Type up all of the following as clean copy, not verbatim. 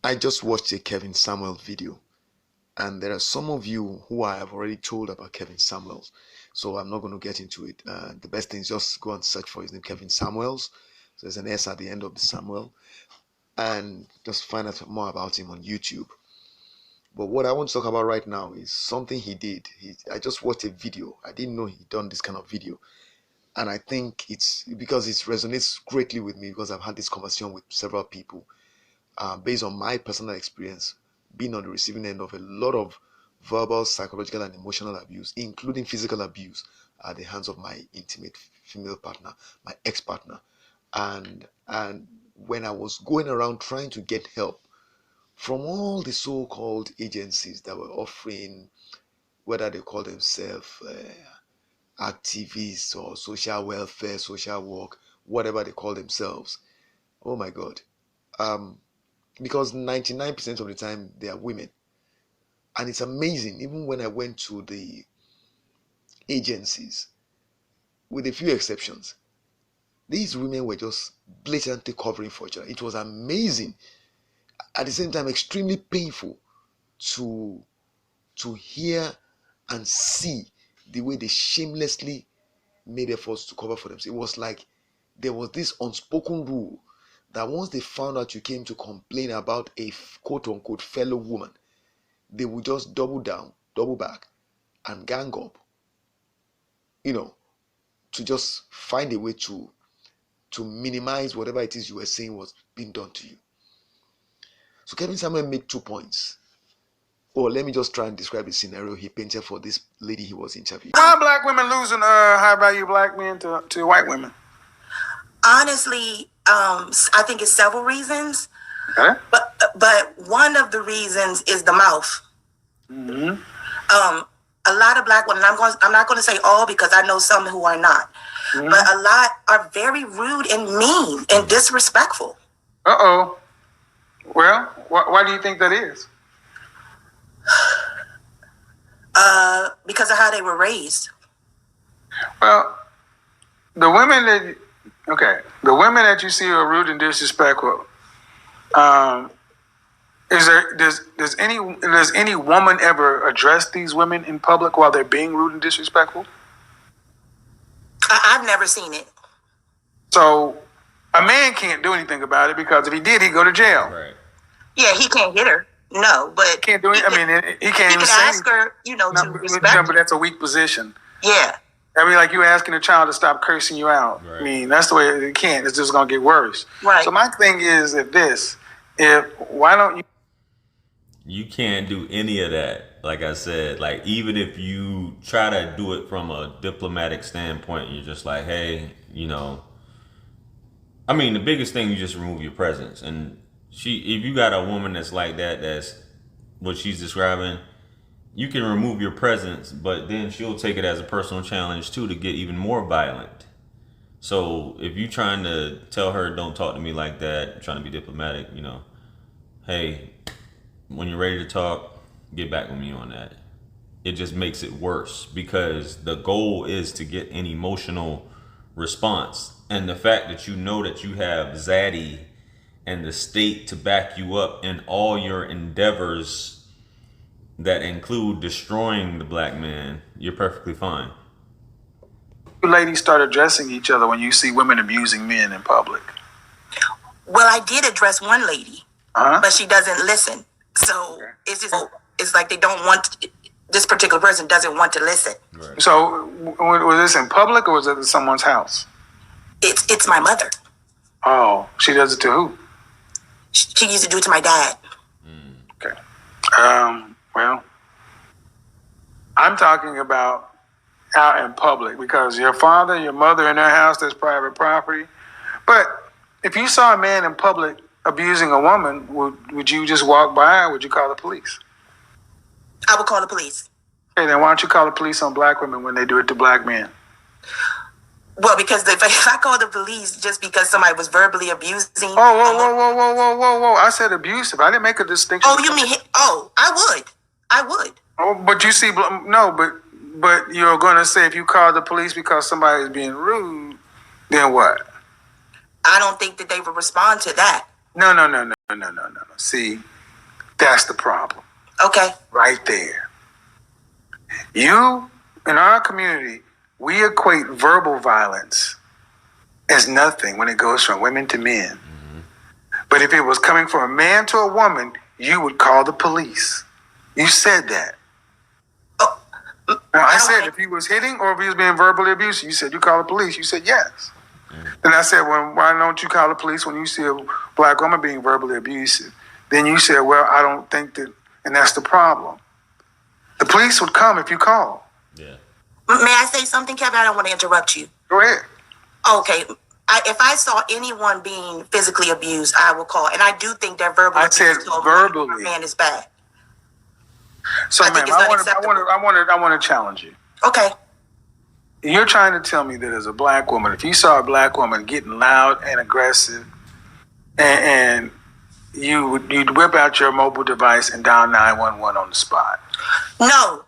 I just watched a Kevin Samuel video, and there are some of you who I have already told about Kevin Samuels, so I'm not going to get into it. The best thing is just go and search for his name, Kevin Samuels. So there's an S at the end of the Samuel, and just find out more about him on YouTube. But what I want to talk about right now is something he did. I just watched a video. I didn't know he'd done this kind of video, and I think it's because it resonates greatly with me because I've had this conversation with several people based on my personal experience, being on the receiving end of a lot of verbal, psychological, and emotional abuse, including physical abuse at the hands of my intimate female partner, my ex-partner. And when I was going around trying to get help from all the so-called agencies that were offering, whether they call themselves activists or social welfare, social work, whatever they call themselves, oh my God. Because 99% of the time they are women. And it's amazing, even when I went to the agencies, with a few exceptions, these women were just blatantly covering for each other. It was amazing. At the same time, extremely painful to hear and see the way they shamelessly made efforts to cover for themselves. It was like there was this unspoken rule that once they found out you came to complain about a quote-unquote fellow woman, they would just double down, double back, and gang up, to just find a way to minimize whatever it is you were saying was being done to you. So Kevin Samuel made 2 points. Or let me just try and describe the scenario he painted for this lady he was interviewing. Why are black women losing high-value black men to white women? Honestly, I think it's several reasons. Okay. But one of the reasons is the mouth. Mm-hmm. A lot of black women, I'm not going to say all because I know some who are not, Mm-hmm. but a lot are very rude and mean and disrespectful. Uh-oh. Well, why do you think that is? Because of how they were raised. Well, the women that you see are rude and disrespectful. Does any woman ever address these women in public while they're being rude and disrespectful? I've never seen it. So a man can't do anything about it because if he did, he'd go to jail. Right. Yeah, he can't hit her. No, but Can't do it. I mean, he can't even ask her, to respect. But that's a weak position. Yeah. I mean, like you asking a child to stop cursing you out. Right. I mean, that's the way it can't. It's just gonna get worse. Right. So my thing is, why don't you? You can't do any of that. Like I said, like even if you try to do it from a diplomatic standpoint, you're just like, hey, I mean, the biggest thing, you just remove your presence. And if you got a woman that's like that, that's what she's describing, you can remove your presence, but then she'll take it as a personal challenge too to get even more violent. So if you're trying to tell her, don't talk to me like that, trying to be diplomatic, hey, when you're ready to talk, get back with me on that. It just makes it worse because the goal is to get an emotional response. And the fact that that you have Zaddy and the state to back you up in all your endeavors that include destroying the black man, you're perfectly fine. You ladies start addressing each other when you see women abusing men in public? Well, I did address one lady, but she doesn't listen. So it's like they don't want, this particular person doesn't want to listen. Right. So was this in public or was it at someone's house? It's my mother. Oh, she does it to who? She used to do it to my dad. Okay. Well, I'm talking about out in public because your father, your mother in their house, that's private property. But if you saw a man in public abusing a woman, would you just walk by or would you call the police? I would call the police. Okay, then why don't you call the police on black women when they do it to black men? Well, because if I call the police just because somebody was verbally abusing. Whoa. I said abusive. I didn't make a distinction. Oh, you mean, I would. Oh, but you see, no, but you're going to say if you call the police because somebody is being rude, then what? I don't think that they would respond to that. No. See, That's the problem. Okay. Right there. You, in our community, we equate verbal violence as nothing when it goes from women to men. Mm-hmm. But if it was coming from a man to a woman, you would call the police. You said that. Oh. Now, I said if he was hitting or if he was being verbally abusive, you said you call the police. You said yes. Mm-hmm. Then I said, well, why don't you call the police when you see a black woman being verbally abusive? Then you said, well, I don't think that, and that's the problem. The police would come if you call. Yeah. May I say something, Kevin? I don't want to interrupt you. Go ahead. Okay. If I saw anyone being physically abused, I will call. And I do think that verbal abuse to a man is bad. So, I want to challenge you. Okay. You're trying to tell me that as a black woman, if you saw a black woman getting loud and aggressive and you'd whip out your mobile device and dial 911 on the spot. No.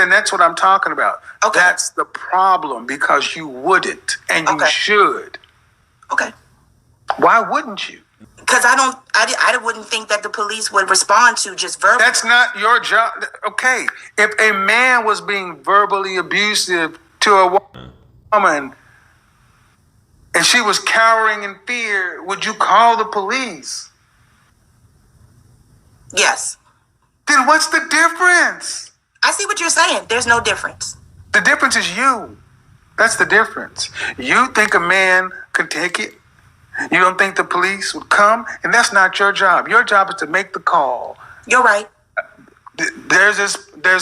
That's what I'm talking about. Okay. That's the problem, because you wouldn't and you should. Okay. Why wouldn't you? Because I wouldn't think that the police would respond to just verbal. That's not your job. Okay. If a man was being verbally abusive to a woman and she was cowering in fear, would you call the police? Yes. Then what's the difference? I see what you're saying. There's no difference. The difference is you. That's the difference. You think a man could take it. You don't think the police would come, and that's not your job. Your job is to make the call. You're right. There's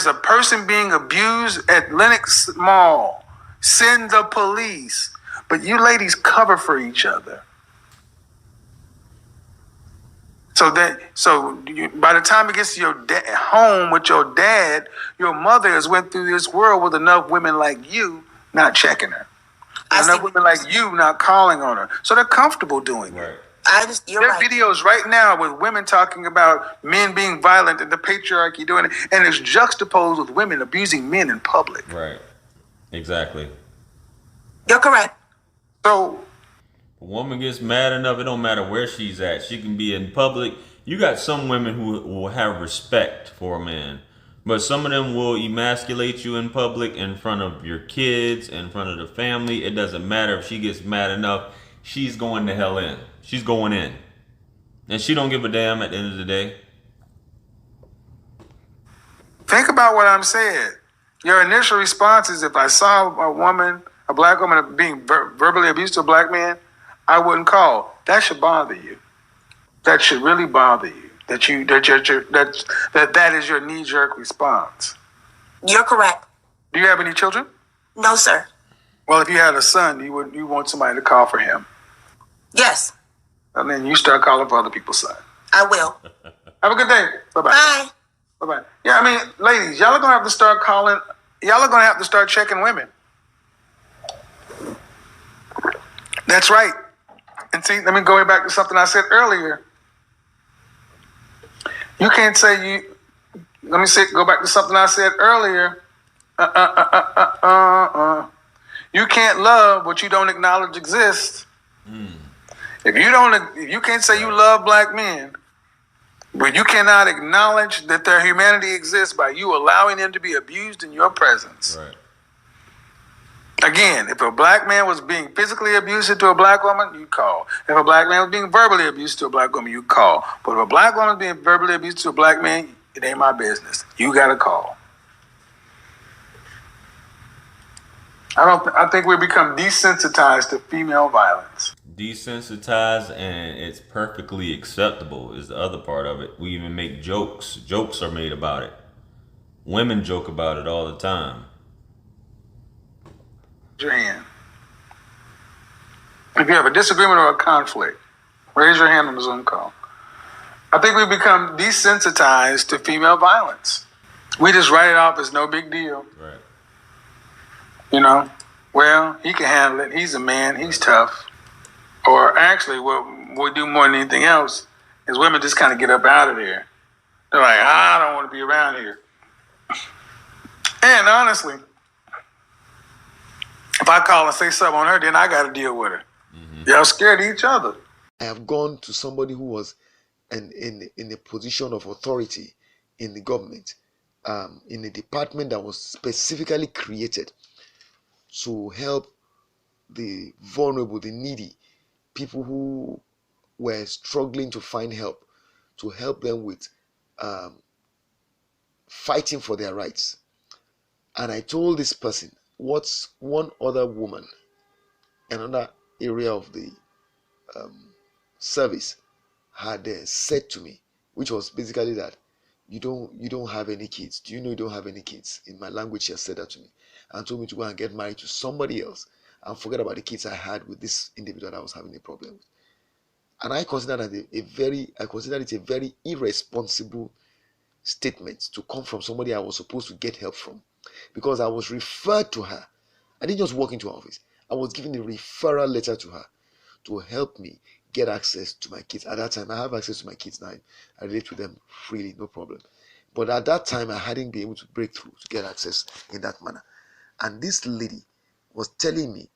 a person being abused at Lenox Mall. Send the police. But you ladies cover for each other. So by the time it gets to your home with your dad, your mother has went through this world with enough women like you not checking her. Enough women like you not calling on her. So they're comfortable doing it. There are videos right now with women talking about men being violent and the patriarchy doing it, and it's juxtaposed with women abusing men in public. Right. Exactly. You're correct. So a woman gets mad enough, it don't matter where she's at. She can be in public. You got some women who will have respect for a man, but some of them will emasculate you in public, in front of your kids, in front of the family. It doesn't matter if she gets mad enough. She's going to hell in. She's going in. And she don't give a damn at the end of the day. Think about what I'm saying. Your initial response is, if I saw a black woman being verbally abused to a black man, I wouldn't call. That should bother you. That should really bother you. That is your knee-jerk response. You're correct. Do you have any children? No, sir. Well, if you had a son, you want somebody to call for him. Yes. And then you start calling for other people's son. I will. Have a good day. Bye-bye. Bye. Bye-bye. Yeah, I mean, ladies, y'all are going to have to start calling. Y'all are going to have to start checking women. That's right. And see, let me go back to something I said earlier. You can't say go back to something I said earlier. You can't love what you don't acknowledge exists. If you can't say you love black men, but you cannot acknowledge that their humanity exists by you allowing them to be abused in your presence. Right. Again, if a black man was being physically abusive to a black woman, you call. If a black man was being verbally abused to a black woman, you call. But if a black woman is being verbally abused to a black man, it ain't my business. You got to call. I think we become desensitized to female violence. Desensitized, and it's perfectly acceptable is the other part of it. We even make jokes. Jokes are made about it. Women joke about it all the time. Your hand. If you have a disagreement or a conflict, raise your hand on the Zoom call. I think we become desensitized to female violence. We just write it off as no big deal. Right. You know, well, he can handle it. He's a man. He's tough. Or actually, what we do more than anything else is women just kind of get up out of there. They're like, I don't want to be around here. And honestly, if I call and say something on her, then I got to deal with her. Mm-hmm. Y'all scared of each other. I have gone to somebody who was and in a position of authority in the government, in a department that was specifically created to help the vulnerable, the needy, people who were struggling to find help, to help them with um, fighting for their rights. And I told this person what's one other woman, another area of the service, had said to me, which was basically that you don't have any kids. Do you know you don't have any kids? In my language, she has said that to me and told me to go and get married to somebody else and forget about the kids I had with this individual that I was having a problem with. And I consider that I consider it a very irresponsible statement to come from somebody I was supposed to get help from, because I was referred to her. I didn't just walk into her office. I was given a referral letter to her to help me get access to my kids. At that time, I have access to my kids now. I relate with them freely, no problem. But at that time, I hadn't been able to break through to get access in that manner. And this lady was telling me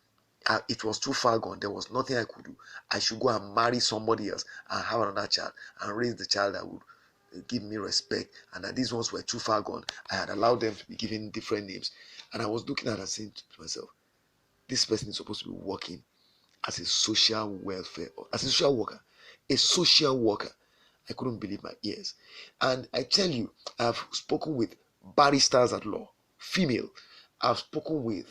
it was too far gone. There was nothing I could do. I should go and marry somebody else and have another child and raise the child that would give me respect, and that these ones were too far gone. I had allowed them to be given different names. And I was looking at her and saying to myself, this person is supposed to be working as a social welfare, as a social worker, a social worker. I couldn't believe my ears. And I tell you, I've spoken with barristers at law, female. I've spoken with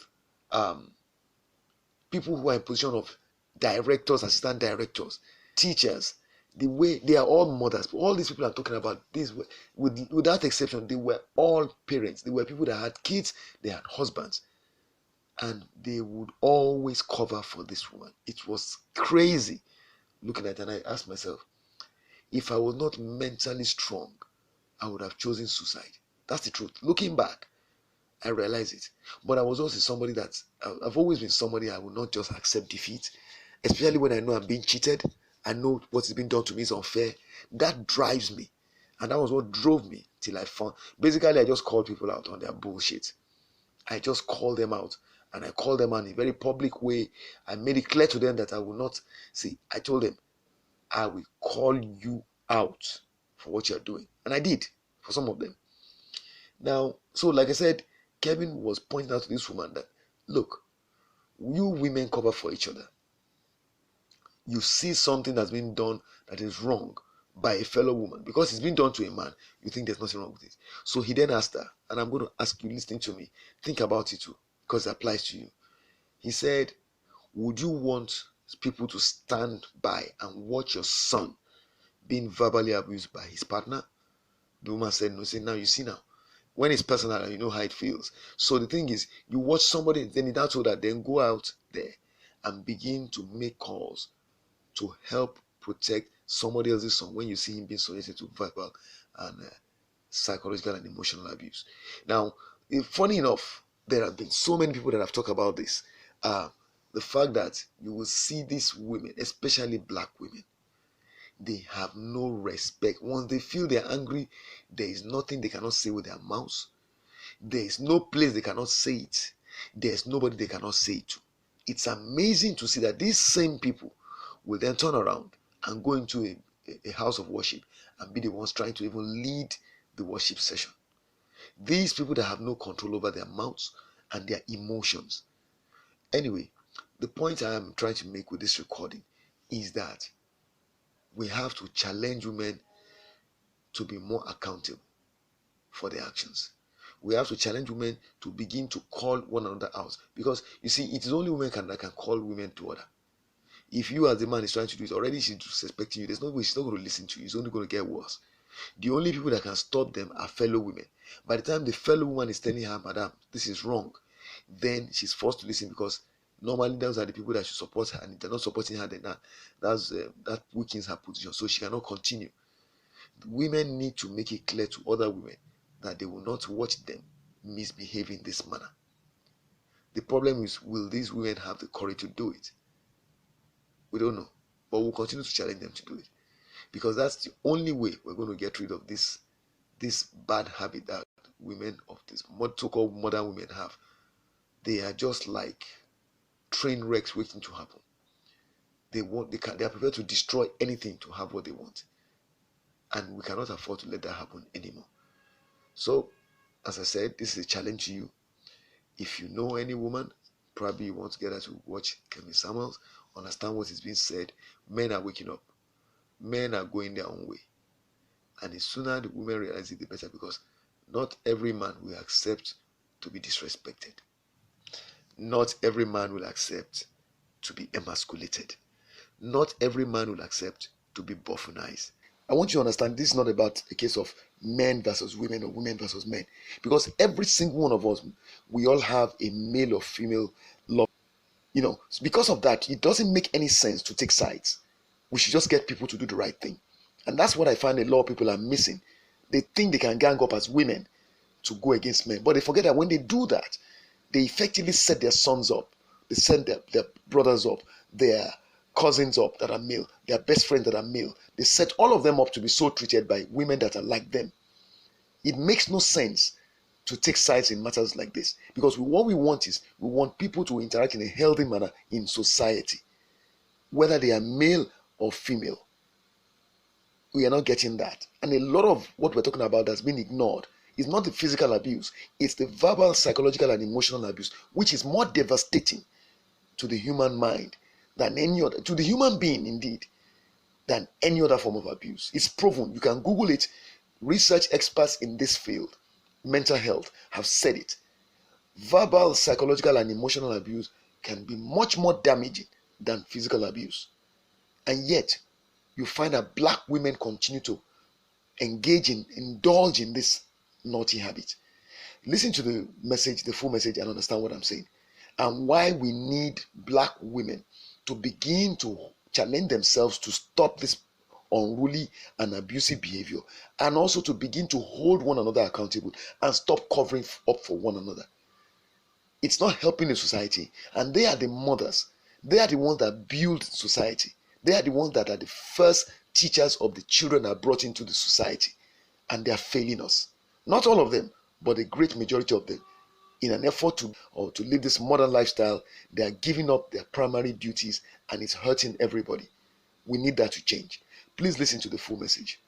people who are in position of directors, assistant directors, teachers. The way they are all mothers. All these people I'm talking about, these were, without exception, they were all parents. They were people that had kids, they had husbands, and they would always cover for this woman. It was crazy looking at it, and I asked myself, if I was not mentally strong, I would have chosen suicide. That's the truth. Looking back, I realize it. But I was also somebody that I've always been somebody I will not just accept defeat, especially when I know I'm being cheated. I know what is being done to me is unfair. That drives me. And that was what drove me till I found. Basically, I just called people out on their bullshit. I just called them out. And I called them out in a very public way. I made it clear to them that I will not. See, I told them, I will call you out for what you're doing. And I did for some of them. Now, so like I said, Kevin was pointing out to this woman that, look, you women cover for each other. You see something that's been done that is wrong by a fellow woman, because it's been done to a man, you think there's nothing wrong with it. So he then asked her, and I'm going to ask you, listening to me, think about it too, because it applies to you. He said, would you want people to stand by and watch your son being verbally abused by his partner? The woman said no. Say, now you see now. When it's personal, you know how it feels. So the thing is, you watch somebody, then it told that, then go out there and begin to make calls to help protect somebody else's son when you see him being subjected to verbal and psychological and emotional abuse. Now, funny enough, there have been so many people that have talked about this. The fact that you will see these women, especially black women, they have no respect. Once they feel they're angry, there is nothing they cannot say with their mouths. There is no place they cannot say it. There's nobody they cannot say it to. It's amazing to see that these same people will then turn around and go into a house of worship and be the ones trying to even lead the worship session. These people that have no control over their mouths and their emotions. Anyway, the point I am trying to make with this recording is that we have to challenge women to be more accountable for their actions. We have to challenge women to begin to call one another out, because you see, it is only women that can call women to order. If you as the man is trying to do it, already she's suspecting you. There's no way she's not going to listen to you. It's only going to get worse. The only people that can stop them are fellow women. By the time the fellow woman is telling her, madam, this is wrong, then she's forced to listen, because normally those are the people that should support her, and if they're not supporting her, then that weakens her position, so she cannot continue. Women need to make it clear to other women that they will not watch them misbehave in this manner. The problem is, will these women have the courage to do it? We don't know, but we'll continue to challenge them to do it, because that's the only way we're going to get rid of this bad habit that women of this so-called modern women have. They are just like train wrecks waiting to happen. They are prepared to destroy anything to have what they want. and we cannot afford to let that happen anymore. So, as I said, this is a challenge to you. If you know any woman, probably you want to get her to watch Kevin Samuels, understand what is being said. Men are waking up. Men are going their own way. And the sooner the women realize it, the better, because not every man will accept to be disrespected. Not every man will accept to be emasculated. Not every man will accept to be buffoonized. I want you to understand this is not about a case of men versus women or women versus men, because every single one of us, we all have a male or female love. Because of that, it doesn't make any sense to take sides. We should just get people to do the right thing. And that's what I find a lot of people are missing. They think they can gang up as women to go against men, but they forget that when they do that, they effectively set their sons up, they set their brothers up, their cousins up that are male, their best friends that are male. They set all of them up to be so treated by women that are like them. It makes no sense to take sides in matters like this, because what we want is, we want people to interact in a healthy manner in society, whether they are male or female. We are not getting that. And a lot of what we're talking about has been ignored. It's not the physical abuse, it's the verbal, psychological, and emotional abuse, which is more devastating to the human mind than any other, to the human being indeed, than any other form of abuse. It's proven. You can Google it. Research experts in this field, mental health, have said it. Verbal, psychological, and emotional abuse can be much more damaging than physical abuse. And yet, you find that black women continue to indulge in this naughty habit. Listen to the message, the full message, and understand what I'm saying, and why we need black women to begin to challenge themselves to stop this unruly and abusive behavior, and also to begin to hold one another accountable and stop covering up for one another. It's not helping the society, and they are the mothers. They are the ones that build society. They are the ones that are the first teachers of the children that are brought into the society, and they are failing us. Not all of them, but a great majority of them. In an effort to live this modern lifestyle, they are giving up their primary duties, and it's hurting everybody. We need that to change. Please listen to the full message.